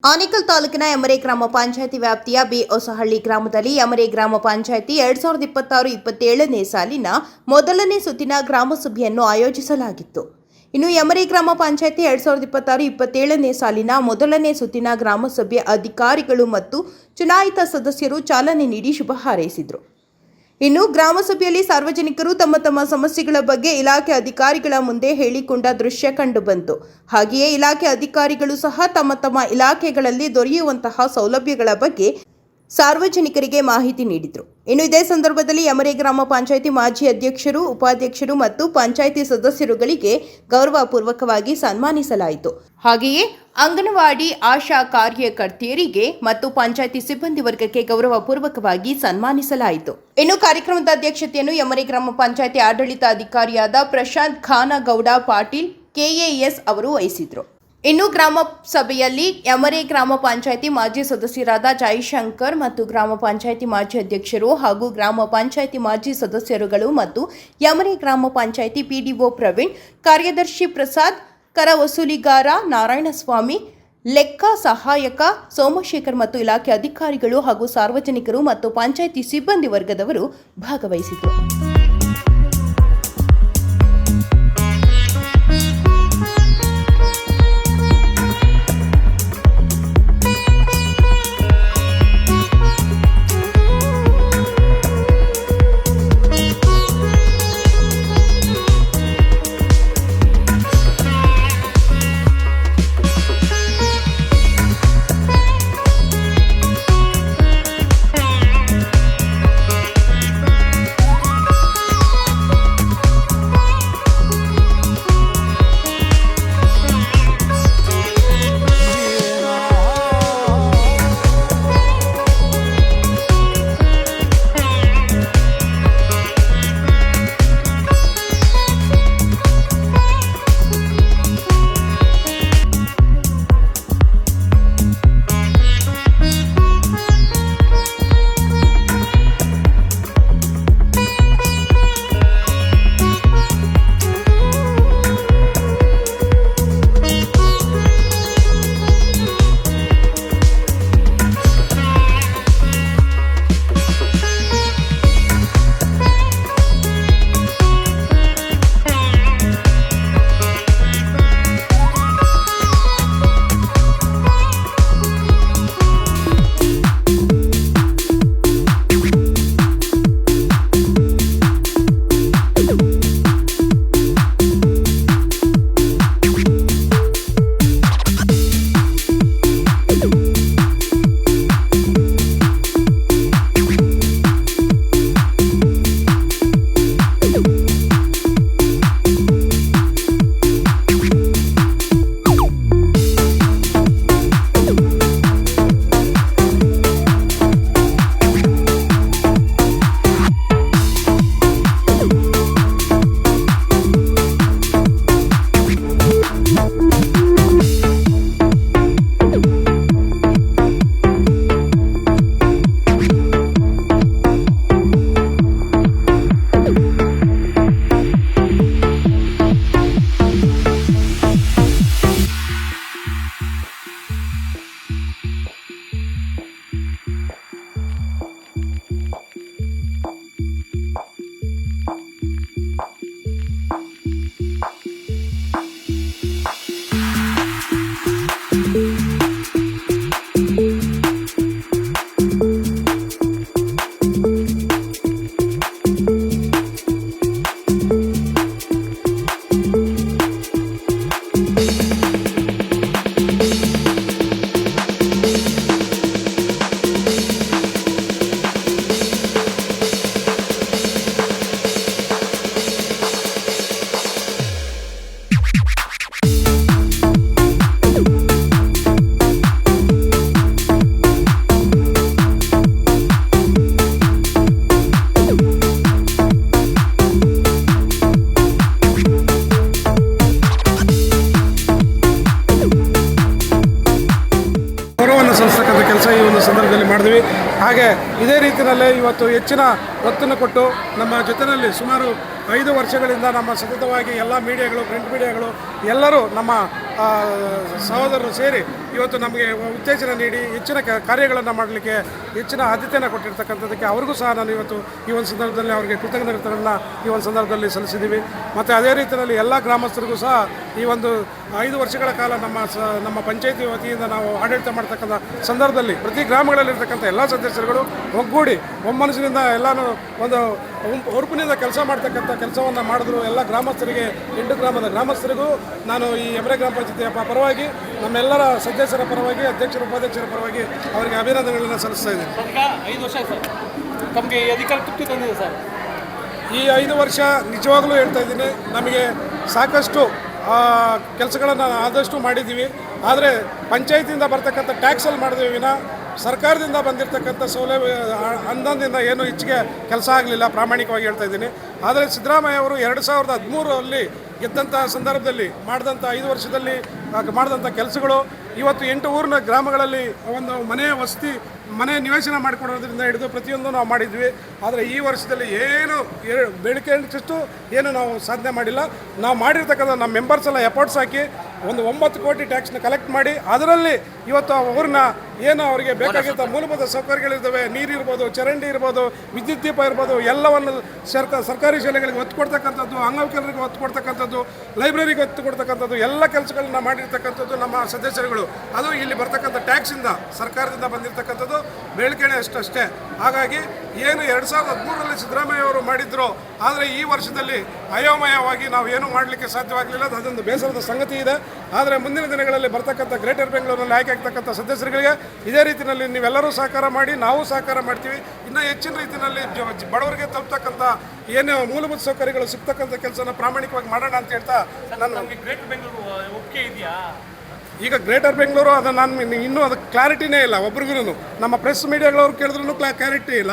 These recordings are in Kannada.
ಆನೇಕಲ್ ತಾಲೂಕಿನ ಯಮರೆ ಗ್ರಾಮ ಪಂಚಾಯಿತಿ ವ್ಯಾಪ್ತಿಯ ಹೊಸಹಳ್ಳಿ ಗ್ರಾಮದಲ್ಲಿ ಯಮರೆ ಗ್ರಾಮ ಪಂಚಾಯಿತಿ 2026-27ನೇ ಸಾಲಿನ ಮೊದಲನೇ ಸುತ್ತಿನ ಗ್ರಾಮ ಸಭೆಯನ್ನು ಆಯೋಜಿಸಲಾಗಿತ್ತು. ಇನ್ನು ಯಮರೆ ಗ್ರಾಮ ಪಂಚಾಯಿತಿ 2026-27ನೇ ಸಾಲಿನ ಮೊದಲನೇ ಸುತ್ತಿನ ಗ್ರಾಮ ಸಭೆ ಅಧಿಕಾರಿಗಳು ಮತ್ತು ಚುನಾಯಿತ ಸದಸ್ಯರು ಚಾಲನೆ ನೀಡಿ ಶುಭ ಹಾರೈಸಿದರು. ಇನ್ನು ಗ್ರಾಮ ಸಭೆಯಲ್ಲಿ ಸಾರ್ವಜನಿಕರು ತಮ್ಮ ತಮ್ಮ ಸಮಸ್ಯೆಗಳ ಬಗ್ಗೆ ಇಲಾಖೆ ಅಧಿಕಾರಿಗಳ ಮುಂದೆ ಹೇಳಿಕೊಂಡ ದೃಶ್ಯ ಕಂಡುಬಂತು. ಹಾಗೆಯೇ ಇಲಾಖೆ ಅಧಿಕಾರಿಗಳು ಸಹ ತಮ್ಮ ತಮ್ಮ ಇಲಾಖೆಗಳಲ್ಲಿ ದೊರೆಯುವಂತಹ ಸೌಲಭ್ಯಗಳ ಬಗ್ಗೆ ಸಾರ್ವಜನಿಕರಿಗೆ ಮಾಹಿತಿ ನೀಡಿದರು. ಇನ್ನು ಇದೇ ಸಂದರ್ಭದಲ್ಲಿ ಯಮರೆ ಗ್ರಾಮ ಪಂಚಾಯಿತಿ ಮಾಜಿ ಅಧ್ಯಕ್ಷರು, ಉಪಾಧ್ಯಕ್ಷರು ಮತ್ತು ಪಂಚಾಯಿತಿ ಸದಸ್ಯರುಗಳಿಗೆ ಗೌರವಪೂರ್ವಕವಾಗಿ ಸನ್ಮಾನಿಸಲಾಯಿತು. ಹಾಗೆಯೇ ಅಂಗನವಾಡಿ ಆಶಾ ಕಾರ್ಯಕರ್ತೆಯರಿಗೆ ಮತ್ತು ಪಂಚಾಯಿತಿ ಸಿಬ್ಬಂದಿ ವರ್ಗಕ್ಕೆ ಗೌರವಪೂರ್ವಕವಾಗಿ ಸನ್ಮಾನಿಸಲಾಯಿತು. ಇನ್ನು ಕಾರ್ಯಕ್ರಮದ ಅಧ್ಯಕ್ಷತೆಯನ್ನು ಯಮರೆ ಗ್ರಾಮ ಪಂಚಾಯಿತಿ ಆಡಳಿತಾಧಿಕಾರಿಯಾದ ಪ್ರಶಾಂತ್ ಖಾನಗೌಡ ಪಾಟೀಲ್ ಕೆಎಎಸ್ ಅವರು ವಹಿಸಿದರು. ಇನ್ನು ಗ್ರಾಮ ಸಭೆಯಲ್ಲಿ ಯಮರೆ ಗ್ರಾಮ ಪಂಚಾಯಿತಿ ಮಾಜಿ ಸದಸ್ಯರಾದ ಜಯಶಂಕರ್ ಮತ್ತು ಗ್ರಾಮ ಪಂಚಾಯಿತಿ ಮಾಜಿ ಅಧ್ಯಕ್ಷರು ಹಾಗೂ ಗ್ರಾಮ ಪಂಚಾಯಿತಿ ಮಾಜಿ ಸದಸ್ಯರುಗಳು ಮತ್ತು ಯಮರೆ ಗ್ರಾಮ ಪಂಚಾಯಿತಿ ಪಿಡಿಒ ಪ್ರವೀಣ್, ಕಾರ್ಯದರ್ಶಿ ಪ್ರಸಾದ್, ಕರ ವಸೂಲಿಗಾರ ನಾರಾಯಣಸ್ವಾಮಿ, ಲೆಕ್ಕ ಸಹಾಯಕ ಸೋಮಶೇಖರ್ ಮತ್ತು ಇಲಾಖೆ ಅಧಿಕಾರಿಗಳು ಹಾಗೂ ಸಾರ್ವಜನಿಕರು ಮತ್ತು ಪಂಚಾಯಿತಿ ಸಿಬ್ಬಂದಿ ವರ್ಗದವರು ಭಾಗವಹಿಸಿದರು. ಸಂಸ್ಥಕ್ಕಂಥ ಕೆಲಸ ಈ ಒಂದು ಸಂದರ್ಭದಲ್ಲಿ ಮಾಡಿದ್ವಿ. ಹಾಗೆ ಇದೇ ರೀತಿಯಲ್ಲೇ ಇವತ್ತು ಹೆಚ್ಚಿನ ಒತ್ತನ್ನು ಕೊಟ್ಟು ನಮ್ಮ ಜೊತೆಯಲ್ಲಿ ಸುಮಾರು 5 ವರ್ಷಗಳಿಂದ ನಮ್ಮ ಸತತವಾಗಿ ಎಲ್ಲ ಮೀಡಿಯಾಗಳು, ಪ್ರಿಂಟ್ ಮೀಡಿಯಾಗಳು ಎಲ್ಲರೂ ನಮ್ಮ ಸಹೋದರರು ಸೇರಿ ಇವತ್ತು ನಮಗೆ ಉತ್ತೇಜನ ನೀಡಿ ಹೆಚ್ಚಿನ ಕಾರ್ಯಗಳನ್ನು ಮಾಡಲಿಕ್ಕೆ ಹೆಚ್ಚಿನ ಆದ್ಯತೆಯನ್ನು ಕೊಟ್ಟಿರ್ತಕ್ಕಂಥದ್ದಕ್ಕೆ ಅವ್ರಿಗೂ ಸಹ ನಾನು ಇವತ್ತು ಈ ಒಂದು ಸಂದರ್ಭದಲ್ಲಿ ಅವರಿಗೆ ಕೃತಜ್ಞತೆಗಳನ್ನು ಈ ಒಂದು ಸಂದರ್ಭದಲ್ಲಿ ಸಲ್ಲಿಸಿದ್ದೀವಿ. ಮತ್ತು ಅದೇ ರೀತಿಯಲ್ಲಿ ಎಲ್ಲ ಗ್ರಾಮಸ್ಥರಿಗೂ ಸಹ ಈ ಒಂದು 5 ವರ್ಷಗಳ ಕಾಲ ನಮ್ಮ ಪಂಚಾಯತಿ ವತಿಯಿಂದ ನಾವು ಆಡಳಿತ ಮಾಡ್ತಕ್ಕಂಥ ಸಂದರ್ಭದಲ್ಲಿ ಪ್ರತಿ ಗ್ರಾಮಗಳಲ್ಲಿರ್ತಕ್ಕಂಥ ಎಲ್ಲ ಸದಸ್ಯರುಗಳು ಒಗ್ಗೂಡಿ ಒಮ್ಮನಸ್ಸಿನಿಂದ ಎಲ್ಲನೂ ಒಂದು ಹುರುಪಿನಿಂದ ಕೆಲಸ ಮಾಡ್ತಕ್ಕಂಥ ಕೆಲಸವನ್ನು ಮಾಡಿದ್ರು. ಎಲ್ಲ ಗ್ರಾಮಸ್ಥರಿಗೆ 8 ಗ್ರಾಮದ ಗ್ರಾಮಸ್ಥರಿಗೂ ನಾನು ಈ ಯಮರೆ ಗ್ರಾಮ ಪಂಚಾಯತಿಯ ಪರವಾಗಿ ನಮ್ಮೆಲ್ಲರ ಸದಸ್ಯರ ಪರವಾಗಿ ಅಧ್ಯಕ್ಷರ ಉಪಾಧ್ಯಕ್ಷರ ಪರವಾಗಿ ಅವರಿಗೆ ಅಭಿನಂದನೆಗಳನ್ನು ಸಲ್ಲಿಸ್ತಾ ಇದ್ದೀನಿ. 5 ವರ್ಷ ಸರ್ ತಮಗೆ ಅಧಿಕಾರ ತೃಪ್ತಿ ತಂದಿದೆ ಸರ್. ಈ 5 ವರ್ಷ ನಿಜವಾಗ್ಲೂ ಹೇಳ್ತಾ ಇದ್ದೀನಿ, ನಮಗೆ ಸಾಕಷ್ಟು ಕೆಲಸಗಳನ್ನು ಆದಷ್ಟು ಮಾಡಿದ್ದೀವಿ. ಆದರೆ ಪಂಚಾಯತಿಯಿಂದ ಬರ್ತಕ್ಕಂಥ ಟ್ಯಾಕ್ಸಲ್ಲಿ ಮಾಡಿದ್ವಿ ವಿನ ಸರ್ಕಾರದಿಂದ ಬಂದಿರತಕ್ಕಂಥ ಸೌಲಭ್ಯ ಅನುದಾನದಿಂದ ಏನೂ ಹೆಚ್ಚಿಗೆ ಕೆಲಸ ಆಗಲಿಲ್ಲ, ಪ್ರಾಮಾಣಿಕವಾಗಿ ಹೇಳ್ತಾ ಇದ್ದೀನಿ. ಆದರೆ ಸಿದ್ದರಾಮಯ್ಯ ಅವರು 2013ರಲ್ಲಿ ಗೆದ್ದಂಥ ಸಂದರ್ಭದಲ್ಲಿ ಮಾಡಿದಂಥ 5 ವರ್ಷದಲ್ಲಿ ಮಾಡಿದಂಥ ಕೆಲಸಗಳು ಇವತ್ತು 8 ಊರಿನ ಗ್ರಾಮಗಳಲ್ಲಿ ಒಂದು ಮನೆ ನಿವೇಶನ ಮಾಡಿಕೊಡೋದ್ರಿಂದ ಹಿಡಿದು ಪ್ರತಿಯೊಂದು ನಾವು ಮಾಡಿದ್ವಿ. ಆದರೆ ಈ ವರ್ಷದಲ್ಲಿ ಏನು ಬೇಡಿಕೆ ಏನು ನಾವು ಸಾಧನೆ ಮಾಡಿಲ್ಲ. ನಾವು ಮಾಡಿರ್ತಕ್ಕಂಥ ನಮ್ಮ ಮೆಂಬರ್ಸ್ ಎಲ್ಲ ಎಫರ್ಟ್ಸ್ ಹಾಕಿ ಒಂದು 9 ಕೋಟಿ ಟ್ಯಾಕ್ಸ್ನ ಕಲೆಕ್ಟ್ ಮಾಡಿ ಅದರಲ್ಲಿ ಇವತ್ತು ಅವ್ರನ್ನ ಏನು ಅವರಿಗೆ ಬೇಕಾಗಿದ್ದ ಮೂಲಭೂತ ಸೌಕರ್ಯಗಳಿರ್ತವೆ, ನೀರಿರ್ಬೋದು, ಚರಂಡಿ ಇರ್ಬೋದು, ವಿದ್ಯುತ್ ದೀಪ ಇರ್ಬೋದು, ಎಲ್ಲವನ್ನು ಸರ್ಕಾರಿ ಶಾಲೆಗಳಿಗೆ ಒತ್ತು ಕೊಡ್ತಕ್ಕಂಥದ್ದು, ಅಂಗವಿಕಲರಿಗೆ ಒತ್ತು ಕೊಡ್ತಕ್ಕಂಥದ್ದು, ಲೈಬ್ರರಿಗೆ ಒತ್ತು ಕೊಡ್ತಕ್ಕಂಥದ್ದು ಎಲ್ಲ ಕೆಲಸಗಳನ್ನ ಮಾಡಿರ್ತಕ್ಕಂಥದ್ದು ನಮ್ಮ ಸದಸ್ಯರುಗಳು. ಅದು ಇಲ್ಲಿ ಬರ್ತಕ್ಕಂಥ ಟ್ಯಾಕ್ಸಿಂದ ಸರ್ಕಾರದಿಂದ ಬಂದಿರತಕ್ಕಂಥದ್ದು ಬೇಡಿಕೆನೇ ಅಷ್ಟೇ. ಹಾಗಾಗಿ ಏನು 2013ರಲ್ಲಿ ಸಿದ್ದರಾಮಯ್ಯ ಅವರು ಮಾಡಿದ್ರು, ಆದರೆ ಈ ವರ್ಷದಲ್ಲಿ ಅಯೋಮಯವಾಗಿ ನಾವು ಏನೂ ಮಾಡಲಿಕ್ಕೆ ಸಾಧ್ಯವಾಗಲಿಲ್ಲ. ಅದೊಂದು ಬೇಸರದ ಸಂಗತಿ ಇದೆ. ಆದರೆ ಮುಂದಿನ ದಿನಗಳಲ್ಲಿ ಬರ್ತಕ್ಕಂಥ ಗ್ರೇಟರ್ ಬೆಂಗಳೂರಿನಲ್ಲಿ ಆಯ್ಕೆ ಆಗ್ತಕ್ಕಂಥ ಸದಸ್ಯರುಗಳಿಗೆ ಇದೇ ರೀತಿಯಲ್ಲಿ ನೀವೆಲ್ಲರೂ ಸಹಕಾರ ಮಾಡಿ, ನಾವು ಸಹಕಾರ ಮಾಡ್ತೀವಿ. ಇನ್ನೂ ಹೆಚ್ಚಿನ ರೀತಿಯಲ್ಲಿ ಬಡವರಿಗೆ ತಲುಪ್ತಕ್ಕಂಥ ಏನು ಮೂಲಭೂತ ಸೌಕರ್ಯಗಳು ಸಿಗ್ತಕ್ಕಂಥ ಕೆಲಸನ ಪ್ರಾಮಾಣಿಕವಾಗಿ ಮಾಡೋಣ ಅಂತ ಹೇಳ್ತಾ ನಾನು ಗ್ರೇಟರ್ ಬೆಂಗಳೂರು ಒಪ್ಪಿಗೆ ಇದೆಯಾ? ಈಗ ಗ್ರೇಟರ್ ಬೆಂಗಳೂರು ಅದು ನಾನು ಇನ್ನೂ ಅದಕ್ಕೆ ಕ್ಲಾರಿಟಿನೇ ಇಲ್ಲ. ಒಬ್ರಿಗೂ ನಮ್ಮ ಪ್ರೆಸ್ ಮೀಡಿಯಾಗಳವ್ರು ಕೇಳಿದ್ರೂ ಕ್ಲಾರಿಟಿ ಇಲ್ಲ,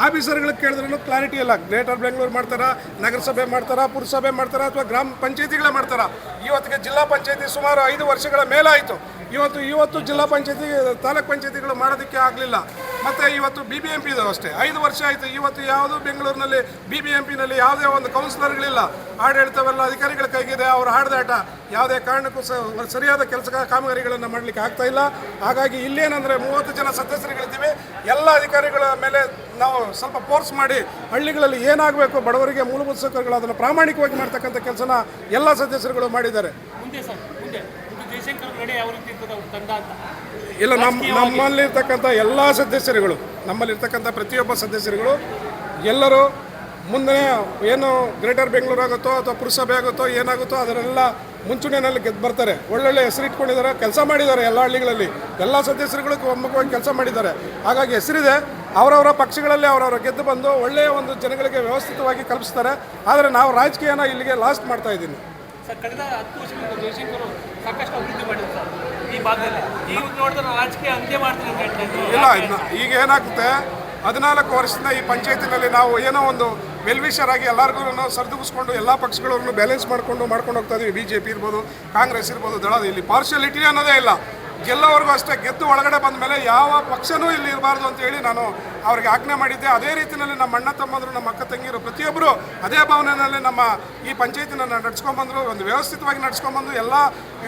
ಆಫೀಸರ್ಗಳಿಗೆ ಕೇಳಿದ್ರೂ ಕ್ಲಾರಿಟಿ ಇಲ್ಲ. ಗ್ರೇಟರ್ ಬೆಂಗಳೂರು ಮಾಡ್ತಾರಾ, ನಗರಸಭೆ ಮಾಡ್ತಾರಾ, ಪುರಸಭೆ ಮಾಡ್ತಾರಾ, ಅಥವಾ ಗ್ರಾಮ ಪಂಚಾಯತಿಗಳೇ ಮಾಡ್ತಾರಾ? ಇವತ್ತಿಗೆ ಜಿಲ್ಲಾ ಪಂಚಾಯತಿ ಸುಮಾರು 5 ವರ್ಷಗಳ ಮೇಲಾಯಿತು. ಇವತ್ತು ಜಿಲ್ಲಾ ಪಂಚಾಯತಿ, ತಾಲೂಕ್ ಪಂಚಾಯತಿಗಳು ಮಾಡೋದಕ್ಕೆ ಆಗಲಿಲ್ಲ. ಮತ್ತು ಇವತ್ತು BBMP ಇದು ಅಷ್ಟೇ 5 ವರ್ಷ ಆಯಿತು. ಇವತ್ತು ಯಾವುದೂ ಬೆಂಗಳೂರಿನಲ್ಲಿ BBMPನಲ್ಲಿ ಯಾವುದೇ ಒಂದು ಕೌನ್ಸಿಲರ್ಗಳಿಲ್ಲ. ಆಡಳಿತವೆಲ್ಲ ಅಧಿಕಾರಿಗಳ ಕೈಗಿದೆ. ಅವ್ರ ಆಡದಾಟ ಯಾವುದೇ ಕಾರಣಕ್ಕೂ ಸರಿಯಾದ ಕೆಲಸ ಕಾಮಗಾರಿಗಳನ್ನು ಮಾಡಲಿಕ್ಕೆ ಆಗ್ತಾ ಇಲ್ಲ. ಹಾಗಾಗಿ ಇಲ್ಲೇನಂದರೆ 30 ಜನ ಸದಸ್ಯರುಗಳಿದ್ದೀವಿ. ಎಲ್ಲ ಅಧಿಕಾರಿಗಳ ಮೇಲೆ ನಾವು ಸ್ವಲ್ಪ ಫೋರ್ಸ್ ಮಾಡಿ ಹಳ್ಳಿಗಳಲ್ಲಿ ಏನಾಗಬೇಕು ಬಡವರಿಗೆ ಮೂಲಭೂತ ಸೌಕರ್ಯಗಳು ಅದನ್ನು ಪ್ರಾಮಾಣಿಕವಾಗಿ ಮಾಡ್ತಕ್ಕಂಥ ಕೆಲಸನ ಎಲ್ಲ ಸದಸ್ಯರುಗಳು ಮಾಡಿದ್ದಾರೆ. ಮುಂದೆ ಜಯಶಂಕರ್ ರೆಡ್ಡಿ ಯಾವ ರೀತಿ ತಂಡ ಅಂತ ಇಲ್ಲ, ನಮ್ಮಲ್ಲಿರ್ತಕ್ಕಂಥ ಎಲ್ಲ ಸದಸ್ಯರುಗಳು, ನಮ್ಮಲ್ಲಿರ್ತಕ್ಕಂಥ ಪ್ರತಿಯೊಬ್ಬ ಸದಸ್ಯರುಗಳು ಎಲ್ಲರೂ ಮುಂದೆ ಏನು ಗ್ರೇಟರ್ ಬೆಂಗಳೂರು ಆಗುತ್ತೋ ಅಥವಾ ಪುರಸಭೆ ಆಗುತ್ತೋ ಏನಾಗುತ್ತೋ ಅದರೆಲ್ಲ ಮುಂಚೂಣಿಯಲ್ಲಿ ಗೆದ್ದು ಬರ್ತಾರೆ. ಒಳ್ಳೊಳ್ಳೆ ಹೆಸರಿಟ್ಕೊಂಡಿದ್ದಾರೆ, ಕೆಲಸ ಮಾಡಿದ್ದಾರೆ. ಎಲ್ಲ ಹಳ್ಳಿಗಳಲ್ಲಿ ಎಲ್ಲ ಸದಸ್ಯರುಗಳು ಒಮ್ಮುಖವಾಗಿ ಕೆಲಸ ಮಾಡಿದ್ದಾರೆ. ಹಾಗಾಗಿ ಹೆಸರಿದೆ. ಅವರವರ ಪಕ್ಷಗಳಲ್ಲಿ ಅವರವರ ಗೆದ್ದು ಬಂದು ಒಳ್ಳೆಯ ಒಂದು ಜನಗಳಿಗೆ ವ್ಯವಸ್ಥಿತವಾಗಿ ಕಲ್ಪಿಸ್ತಾರೆ. ಆದರೆ ನಾವು ರಾಜಕೀಯನ ಇಲ್ಲಿಗೆ ಲಾಸ್ಟ್ ಮಾಡ್ತಾ ಇದ್ದೀನಿ. ಸರ್, ಕಳೆದ 10 ವರ್ಷಗಳಿಂದ ಜಯಶಂಕರ್ ಸಾಕಷ್ಟು ಅಭಿವೃದ್ಧಿ ಮಾಡಿದ್ದಾರೆ ಈ ಭಾಗದಲ್ಲಿ. ಈಗ ನೋಡಿದ್ರೆ ರಾಜಕೀಯ ಅಂತ್ಯ ಮಾಡ್ತೀನಿ ಅಂತ ಹೇಳ್ತಾ ಇದ್ರು. ಇಲ್ಲ, ಈಗ ಏನಾಗುತ್ತೆ, 14 ವರ್ಷದಿಂದ ಈ ಪಂಚಾಯತಿನಲ್ಲಿ ನಾವು ಏನೋ ಒಂದು ವೆಲ್ವಿಷರ್ ಆಗಿ ಎಲ್ಲರಿಗೂ ಸರಿದೂಗಿಸ್ಕೊಂಡು ಎಲ್ಲ ಪಕ್ಷಗಳನ್ನು ಬ್ಯಾಲೆನ್ಸ್ ಮಾಡ್ಕೊಂಡು ಹೋಗ್ತಾ ಇದೀವಿ. BJP ಇರ್ಬೋದು, ಕಾಂಗ್ರೆಸ್ ಇರ್ಬೋದು, ದಳದ ಇಲ್ಲಿ ಪಾರ್ಶಿಯಾಲಿಟಿ ಅನ್ನೋದೇ ಇಲ್ಲ. ಗೆಲ್ಲೋವರೆಗೂ ಅಷ್ಟೇ. ಗೆದ್ದು ಒಳಗಡೆ ಬಂದ ಮೇಲೆ ಯಾವ ಪಕ್ಷನೂ ಇಲ್ಲಿ ಇರಬಾರ್ದು ಅಂತೇಳಿ ನಾನು ಅವ್ರಿಗೆ ಆಜ್ಞೆ ಮಾಡಿದ್ದೆ. ಅದೇ ರೀತಿಯಲ್ಲಿ ನಮ್ಮ ಅಣ್ಣ ತಮ್ಮಂದರು, ನಮ್ಮ ಅಕ್ಕ ತಂಗಿರು ಪ್ರತಿಯೊಬ್ಬರು ಅದೇ ಭಾವನೆಯಲ್ಲಿ ನಮ್ಮ ಈ ಪಂಚಾಯತಿನ ನಡ್ಸ್ಕೊಂಡ್ಬಂದರು. ಒಂದು ವ್ಯವಸ್ಥಿತವಾಗಿ ನಡ್ಸ್ಕೊಂಡ್ಬಂದು ಎಲ್ಲ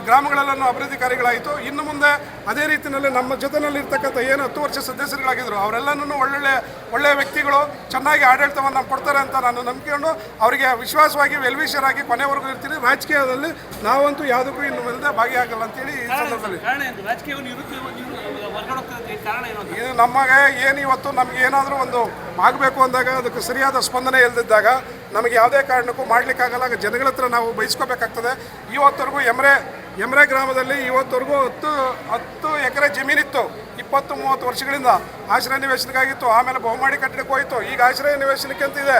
ಗ್ರಾಮಗಳಲ್ಲೂ ಅಭಿವೃದ್ಧಿ ಕಾರ್ಯಗಳಾಯಿತು. ಇನ್ನು ಮುಂದೆ ಅದೇ ರೀತಿಯಲ್ಲಿ ನಮ್ಮ ಜೊತೆಯಲ್ಲಿರ್ತಕ್ಕಂಥ ಏನು 10 ವರ್ಷ ಸದಸ್ಯರುಗಳಾಗಿದ್ದರು ಅವರೆಲ್ಲನೂ ಒಳ್ಳೆಯ ವ್ಯಕ್ತಿಗಳು, ಚೆನ್ನಾಗಿ ಆಡಳಿತವನ್ನು ಕೊಡ್ತಾರೆ ಅಂತ ನಾನು ನಂಬಿಕೊಂಡು ಅವರಿಗೆ ವಿಶ್ವಾಸವಾಗಿ ವೆಲ್ವಿಷರ್ ಆಗಿ ಕೊನೆವರೆಗೂ ಇರ್ತೀನಿ. ರಾಜಕೀಯದಲ್ಲಿ ನಾವಂತೂ ಯಾವುದಕ್ಕೂ ಇನ್ನು ಮುಂದೆ ಭಾಗಿಯಾಗಲ್ಲ ಅಂತೇಳಿ ಈ ಸಂದರ್ಭದಲ್ಲಿ ಇದು ನಮಗೆ ಏನು ಇವತ್ತು ನಮ್ಗೆ ಏನಾದರೂ ಒಂದು ಆಗಬೇಕು ಅಂದಾಗ ಅದಕ್ಕೆ ಸರಿಯಾದ ಸ್ಪಂದನೆ ಇಲ್ಲದಿದ್ದಾಗ ನಮಗೆ ಯಾವುದೇ ಕಾರಣಕ್ಕೂ ಮಾಡಲಿಕ್ಕಾಗಲ್ಲ. ಜನಗಳ ಹತ್ರ ನಾವು ಬಯಸ್ಕೋಬೇಕಾಗ್ತದೆ. ಇವತ್ತವರೆಗೂ ಯಮರೆ ಗ್ರಾಮದಲ್ಲಿ ಇವತ್ತವರೆಗೂ 10 ಎಕರೆ ಜಮೀನಿತ್ತು. 20-30 ವರ್ಷಗಳಿಂದ ಆಶ್ರಯ ನಿವೇಶನಕ್ಕಾಗಿತ್ತು. ಆಮೇಲೆ ಬಹುಮಾಡಿ ಕಟ್ಟಡಕ್ಕೆ ಹೋಯಿತು. ಈಗ ಆಶ್ರಯ ನಿವೇಶನಕ್ಕೆ ಅಂತಿದೆ.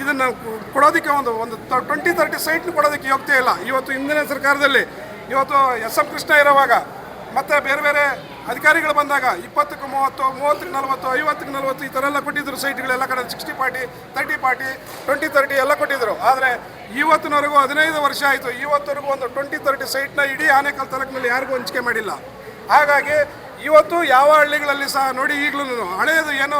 ಇದನ್ನು ಕೊಡೋದಕ್ಕೆ ಒಂದು 20-30 ಸೈಟ್ನ ಕೊಡೋದಕ್ಕೆ ಯೋಗ್ಯತೆ ಇಲ್ಲ. ಇವತ್ತು ಹಿಂದಿನ ಸರ್ಕಾರದಲ್ಲಿ ಇವತ್ತು SM ಕೃಷ್ಣ ಇರೋವಾಗ ಮತ್ತು ಬೇರೆ ಅಧಿಕಾರಿಗಳು ಬಂದಾಗ 20ಕ್ಕೆ 30, 30ಕ್ಕೆ 40, 50ಕ್ಕೆ 40 ಈ ಥರ ಎಲ್ಲ ಕೊಟ್ಟಿದ್ದರು ಸೈಟ್ಗಳೆಲ್ಲ ಕಡೆ. 60-40, 30-40, 20-30 ಎಲ್ಲ ಕೊಟ್ಟಿದ್ದರು. ಆದರೆ ಇವತ್ತಿನವರೆಗೂ 15 ವರ್ಷ ಆಯಿತು. ಇವತ್ತವರೆಗೂ ಒಂದು 20-30 ಸೈಟ್ನ ಇಡೀ ಆನೇಕಲ್ ತಾಲೂಕಿನಲ್ಲಿ ಯಾರಿಗೂ ಹಂಚಿಕೆ ಮಾಡಿಲ್ಲ. ಹಾಗಾಗಿ ಇವತ್ತು ಯಾವ ಹಳ್ಳಿಗಳಲ್ಲಿ ಸಹ ನೋಡಿ, ಈಗಲೂ ಹಳೆಯದು ಏನು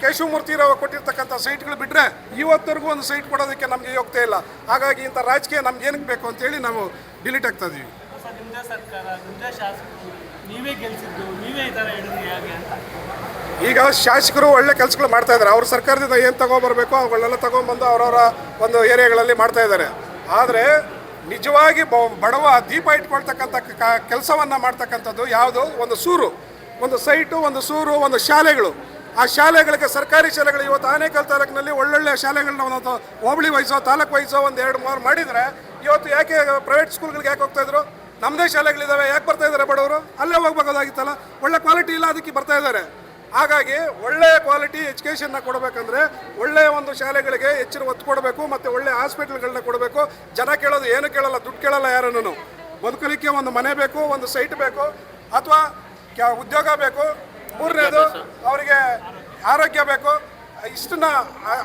ಕೇಶವಮೂರ್ತಿರಾವ್ ಕೊಟ್ಟಿರ್ತಕ್ಕಂಥ ಸೈಟ್ಗಳು ಬಿಟ್ಟರೆ ಇವತ್ತವರೆಗೂ ಒಂದು ಸೈಟ್ ಕೊಡೋದಕ್ಕೆ ನಮಗೆ ಯೋಗ್ಯತೆ ಇಲ್ಲ. ಹಾಗಾಗಿ ಇಂಥ ರಾಜಕೀಯ ನಮ್ಗೆ ಏನಕ್ಕೆ ಬೇಕು ಅಂತೇಳಿ ನಾವು ಡಿಲೀಟ್ ಆಗ್ತಾ ಇದ್ದೀವಿ. ಸರ್ಕಾರ ಗುಂಜಾ ಶಾಸಕರು ನೀವೇ ಗೆಲ್ಸಿದ್ದು, ನೀವೇ ಈ ಥರ ಹೇಳಿದ್ರಿ ಹೇಗೆ ಅಂತ. ಈಗ ಶಾಸಕರು ಒಳ್ಳೆ ಕೆಲಸಗಳು ಮಾಡ್ತಾ ಇದ್ದಾರೆ. ಅವ್ರ ಸರ್ಕಾರದಿಂದ ಏನು ತಗೊಂಬರ್ಬೇಕು ಅವುಗಳನ್ನೆಲ್ಲ ತಗೊಂಡ್ಬಂದು ಅವರವರ ಒಂದು ಏರಿಯಾಗಳಲ್ಲಿ ಮಾಡ್ತಾ ಇದ್ದಾರೆ. ಆದರೆ ನಿಜವಾಗಿ ಬಡವ ದೀಪ ಇಟ್ಕೊಳ್ತಕ್ಕಂಥ ಕೆಲಸವನ್ನು ಮಾಡ್ತಕ್ಕಂಥದ್ದು ಯಾವುದು, ಒಂದು ಸೂರು, ಒಂದು ಸೈಟು, ಒಂದು ಸೂರು, ಒಂದು ಶಾಲೆಗಳು. ಆ ಶಾಲೆಗಳಿಗೆ, ಸರ್ಕಾರಿ ಶಾಲೆಗಳು ಇವತ್ತು ಆನೇಕಲ್ ತಾಲೂಕಿನಲ್ಲಿ ಒಳ್ಳೊಳ್ಳೆ ಶಾಲೆಗಳನ್ನ ಒಂದು ಹೋಬಳಿ ವಯಸ್ಸೋ ತಾಲೂಕು ವಯಸ್ಸೋ ಒಂದು 2-3 ಮಾಡಿದರೆ ಇವತ್ತು ಯಾಕೆ ಪ್ರೈವೇಟ್ ಸ್ಕೂಲ್ಗಳಿಗೆ ಯಾಕೆ ಹೋಗ್ತಾಯಿದ್ರು? ನಮ್ಮದೇ ಶಾಲೆಗಳಿದ್ದಾವೆ, ಯಾಕೆ ಬರ್ತಾ ಇದ್ದಾರೆ ಬಡವರು? ಅಲ್ಲೇ ಹೋಗ್ಬೇಕಾಗಿತ್ತಲ್ಲ. ಒಳ್ಳೆ ಕ್ವಾಲಿಟಿ ಇಲ್ಲ, ಅದಕ್ಕೆ ಬರ್ತಾ ಇದ್ದಾರೆ. ಹಾಗಾಗಿ ಒಳ್ಳೆಯ ಕ್ವಾಲಿಟಿ ಎಜುಕೇಷನ್ನ ಕೊಡಬೇಕಂದ್ರೆ ಒಳ್ಳೆಯ ಒಂದು ಶಾಲೆಗಳಿಗೆ ಹೆಚ್ಚಿನ ಒತ್ತು ಕೊಡಬೇಕು, ಮತ್ತು ಒಳ್ಳೆಯ ಹಾಸ್ಪಿಟ್ಲ್ಗಳನ್ನ ಕೊಡಬೇಕು. ಜನ ಕೇಳೋದು ಏನು ಕೇಳಲ್ಲ, ದುಡ್ಡು ಕೇಳಲ್ಲ ಯಾರನ್ನು. ಬದುಕಲಿಕ್ಕೆ ಒಂದು ಮನೆ ಬೇಕು, ಒಂದು ಸೈಟ್ ಬೇಕು, ಅಥವಾ ಉದ್ಯೋಗ ಬೇಕು, ಮೂರನೇದು ಅವರಿಗೆ ಆರೋಗ್ಯ ಬೇಕು. ಇಷ್ಟನ್ನ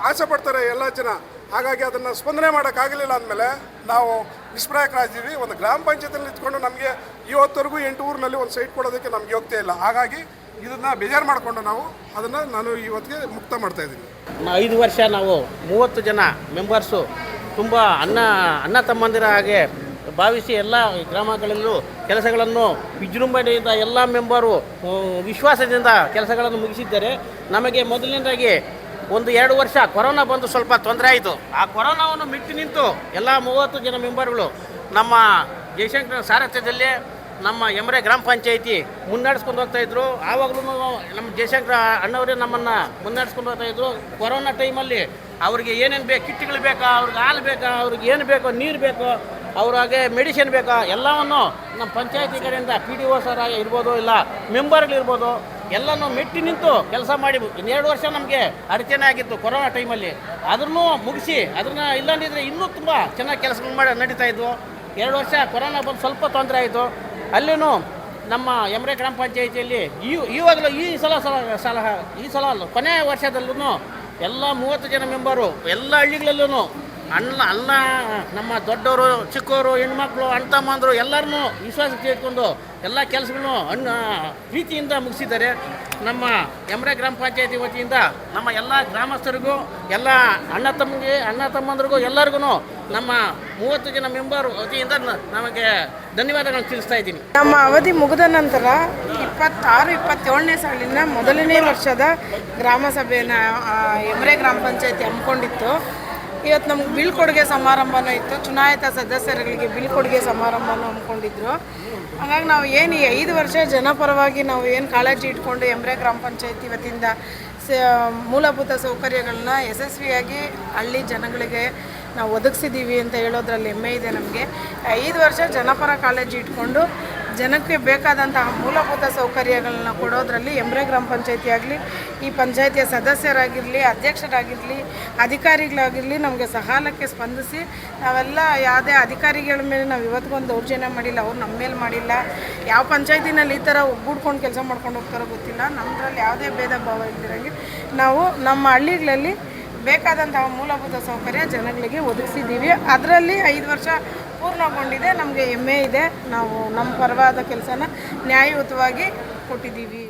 ಆಸೆ ಪಡ್ತಾರೆ ಎಲ್ಲ ಜನ. ಹಾಗಾಗಿ ಅದನ್ನು ಸ್ಪಂದನೆ ಮಾಡೋಕ್ಕಾಗಲಿಲ್ಲ ಅಂದಮೇಲೆ ನಾವು ನಿಷ್ಪ್ರಾಯಕರಾಗಿದ್ದೀವಿ. ಒಂದು ಗ್ರಾಮ ಪಂಚಾಯತಿಯಲ್ಲಿ ಇದ್ಕೊಂಡು ನಮಗೆ ಇವತ್ತವರೆಗೂ 8 ಊರಿನಲ್ಲಿ ಒಂದು ಸೈಟ್ ಕೊಡೋದಕ್ಕೆ ನಮ್ಗೆ ಯೋಗ್ಯತೆ ಇಲ್ಲ. ಹಾಗಾಗಿ ಇದನ್ನು ಬೇಜಾರು ಮಾಡಿಕೊಂಡು ನಾನು ಇವತ್ತಿಗೆ ಮುಕ್ತ ಮಾಡ್ತಾ ಇದ್ದೀನಿ. 5 ವರ್ಷ ನಾವು 30 ಜನ ಮೆಂಬರ್ಸು ತುಂಬ ಅಣ್ಣ ತಮ್ಮಂದಿರ ಹಾಗೆ ಭಾವಿಸಿ ಎಲ್ಲ ಗ್ರಾಮಗಳಲ್ಲೂ ಕೆಲಸಗಳನ್ನು ವಿಜೃಂಭಣೆಯಿಂದ ಎಲ್ಲ ಮೆಂಬರು ವಿಶ್ವಾಸದಿಂದ ಕೆಲಸಗಳನ್ನು ಮುಗಿಸಿದ್ದಾರೆ. ನಮಗೆ ಮೊದಲನೇದಾಗಿ 1-2 ವರ್ಷ ಕೊರೋನಾ ಬಂದು ಸ್ವಲ್ಪ ತೊಂದರೆ ಆಯಿತು. ಆ ಕೊರೋನಾವನ್ನು ಮೆಟ್ಟಿ ನಿಂತು ಎಲ್ಲ 30 ಜನ ಮೆಂಬರ್ಗಳು ನಮ್ಮ ಜಯಶಂಕರ ಸಾರಥ್ಯದಲ್ಲಿ ನಮ್ಮ ಯಮರೆ ಗ್ರಾಮ ಪಂಚಾಯಿತಿ ಮುನ್ನಡೆಸ್ಕೊಂಡು ಹೋಗ್ತಾಯಿದ್ರು. ಆವಾಗಲೂ ನಮ್ಮ ಜಯಶಂಕರ ಅಣ್ಣವರೇ ನಮ್ಮನ್ನು ಮುನ್ನಡೆಸ್ಕೊಂಡು ಹೋಗ್ತಾಯಿದ್ರು. ಕೊರೋನಾ ಟೈಮಲ್ಲಿ ಅವ್ರಿಗೆ ಏನೇನು ಬೇಕು, ಕಿಟ್ಗಳು ಬೇಕಾ, ಅವ್ರಿಗೆ ಹಾಲು ಬೇಕಾ, ಅವ್ರಿಗೆ ಏನು ಬೇಕೋ, ನೀರು ಬೇಕೋ, ಅವ್ರಿಗೆ ಮೆಡಿಸಿನ್ ಬೇಕಾ, ಎಲ್ಲವನ್ನು ನಮ್ಮ ಪಂಚಾಯತಿ ಕಡೆಯಿಂದ PDO ಸರ್ ಇರ್ಬೋದು, ಇಲ್ಲ ಮೆಂಬರ್ಗಳಿರ್ಬೋದು, ಎಲ್ಲನೂ ಮೆಟ್ಟಿ ನಿಂತು ಕೆಲಸ ಮಾಡಿ 2 ವರ್ಷ ನಮಗೆ ಅಡಚಣೆ ಆಗಿತ್ತು ಕೊರೋನಾ ಟೈಮಲ್ಲಿ. ಅದನ್ನು ಮುಗಿಸಿ, ಅದನ್ನು ಇಲ್ಲಂದಿದ್ರೆ ಇನ್ನೂ ತುಂಬ ಚೆನ್ನಾಗಿ ಕೆಲಸಗಳು ನಡೀತಾ ಇದ್ವು. 2 ವರ್ಷ ಕೊರೋನಾ ಬಂದು ಸ್ವಲ್ಪ ತೊಂದರೆ ಆಯಿತು. ಅಲ್ಲಿನೂ ನಮ್ಮ ಯಮರೆ ಗ್ರಾಮ ಪಂಚಾಯಿತಿಯಲ್ಲಿ ಇವಾಗಲೂ ಈ ಸಲ ಕೊನೆಯ ವರ್ಷದಲ್ಲೂ ಎಲ್ಲ 30 ಜನ ಮೆಂಬರು ಎಲ್ಲ ಹಳ್ಳಿಗಳಲ್ಲೂ ಅಲ್ಲ ನಮ್ಮ ದೊಡ್ಡವರು, ಚಿಕ್ಕವರು, ಹೆಣ್ಮಕ್ಳು, ಅಣ್ಣ ತಮ್ಮಂದರು ಎಲ್ಲರನ್ನೂ ವಿಶ್ವಾಸಕ್ಕೆ ಇಟ್ಕೊಂಡು ಎಲ್ಲ ಕೆಲಸಗಳನ್ನು ಪ್ರೀತಿಯಿಂದ ಮುಗಿಸಿದ್ದಾರೆ. ನಮ್ಮ ಯಮರೆ ಗ್ರಾಮ ಪಂಚಾಯತಿ ವತಿಯಿಂದ ನಮ್ಮ ಎಲ್ಲ ಗ್ರಾಮಸ್ಥರಿಗೂ, ಎಲ್ಲ ಅಣ್ಣ ತಮ್ಮಂದ್ರಿಗೂ ಎಲ್ಲರಿಗೂ ನಮ್ಮ 30 ಜನ ಮೆಂಬರ್ ವತಿಯಿಂದ ನಮಗೆ ಧನ್ಯವಾದಗಳನ್ನು ತಿಳಿಸ್ತಾ ಇದ್ದೀನಿ. ನಮ್ಮ ಅವಧಿ ಮುಗಿದ ನಂತರ 26-27ನೇ ಸಾಲಿನ ಮೊದಲನೇ ವರ್ಷದ ಗ್ರಾಮ ಸಭೆಯನ್ನು ಯಮರೆ ಗ್ರಾಮ ಪಂಚಾಯತಿ ಹಮ್ಮಿಕೊಂಡಿತ್ತು. ಇವತ್ತು ನಮ್ಗೆ ಬೀಳ್ಕೊಡುಗೆ ಸಮಾರಂಭನೂ ಇತ್ತು. ಚುನಾಯಿತ ಸದಸ್ಯರುಗಳಿಗೆ ಬೀಳ್ಕೊಡುಗೆ ಸಮಾರಂಭನೂ ಹಮ್ಮಿಕೊಂಡಿದ್ರು. ಹಾಗಾಗಿ ನಾವು ಏನು ಈ 5 ವರ್ಷ ಜನಪರವಾಗಿ ನಾವು ಏನು ಕಾಳಜಿ ಇಟ್ಕೊಂಡು ಯಮರೆ ಗ್ರಾಮ ಪಂಚಾಯತಿ ವತಿಯಿಂದ ಮೂಲಭೂತ ಸೌಕರ್ಯಗಳನ್ನ ಯಶಸ್ವಿಯಾಗಿ ಹಳ್ಳಿ ಜನಗಳಿಗೆ ನಾವು ಒದಗಿಸಿದ್ದೀವಿ ಅಂತ ಹೇಳೋದ್ರಲ್ಲಿ ಹೆಮ್ಮೆ ಇದೆ ನಮಗೆ. 5 ವರ್ಷ ಜನಪರ ಕಾಳಜಿ ಇಟ್ಕೊಂಡು ಜನಕ್ಕೆ ಬೇಕಾದಂತಹ ಮೂಲಭೂತ ಸೌಕರ್ಯಗಳನ್ನ ಕೊಡೋದ್ರಲ್ಲಿ ಯಮರೆ ಗ್ರಾಮ ಪಂಚಾಯತಿ ಆಗಲಿ, ಈ ಪಂಚಾಯತಿಯ ಸದಸ್ಯರಾಗಿರಲಿ, ಅಧ್ಯಕ್ಷರಾಗಿರಲಿ, ಅಧಿಕಾರಿಗಳಾಗಿರಲಿ ನಮಗೆ ಸಕಾಲಕ್ಕೆ ಸ್ಪಂದಿಸಿ ನಾವೆಲ್ಲ ಯಾವುದೇ ಅಧಿಕಾರಿಗಳ ಮೇಲೆ ನಾವು ಇವತ್ತಿಗೊಂದು ದೌರ್ಜನ್ಯ ಮಾಡಿಲ್ಲ, ಅವ್ರು ನಮ್ಮ ಮೇಲೆ ಮಾಡಿಲ್ಲ. ಯಾವ ಪಂಚಾಯತಿನಲ್ಲಿ ಈ ಥರ ಒಗ್ಗೂಡ್ಕೊಂಡು ಕೆಲಸ ಮಾಡ್ಕೊಂಡು ಹೋಗ್ತಾರೋ ಗೊತ್ತಿಲ್ಲ. ನಮ್ಮದ್ರಲ್ಲಿ ಯಾವುದೇ ಭೇದ ಭಾವ ಇಲ್ದಿರಂಗೆ ನಾವು ನಮ್ಮ ಹಳ್ಳಿಗಳಲ್ಲಿ ಬೇಕಾದಂತಹ ಮೂಲಭೂತ ಸೌಕರ್ಯ ಜನಗಳಿಗೆ ಒದಗಿಸಿದ್ದೀವಿ. ಅದರಲ್ಲಿ 5 ವರ್ಷ ಪೂರ್ಣಗೊಂಡಿದೆ. ನಮಗೆ ಹೆಮ್ಮೆ ಇದೆ. ನಾವು ನಮ್ಮ ಪರವಾದ ಕೆಲಸನ ನ್ಯಾಯಯುತವಾಗಿ ಕೊಟ್ಟಿದ್ದೀವಿ.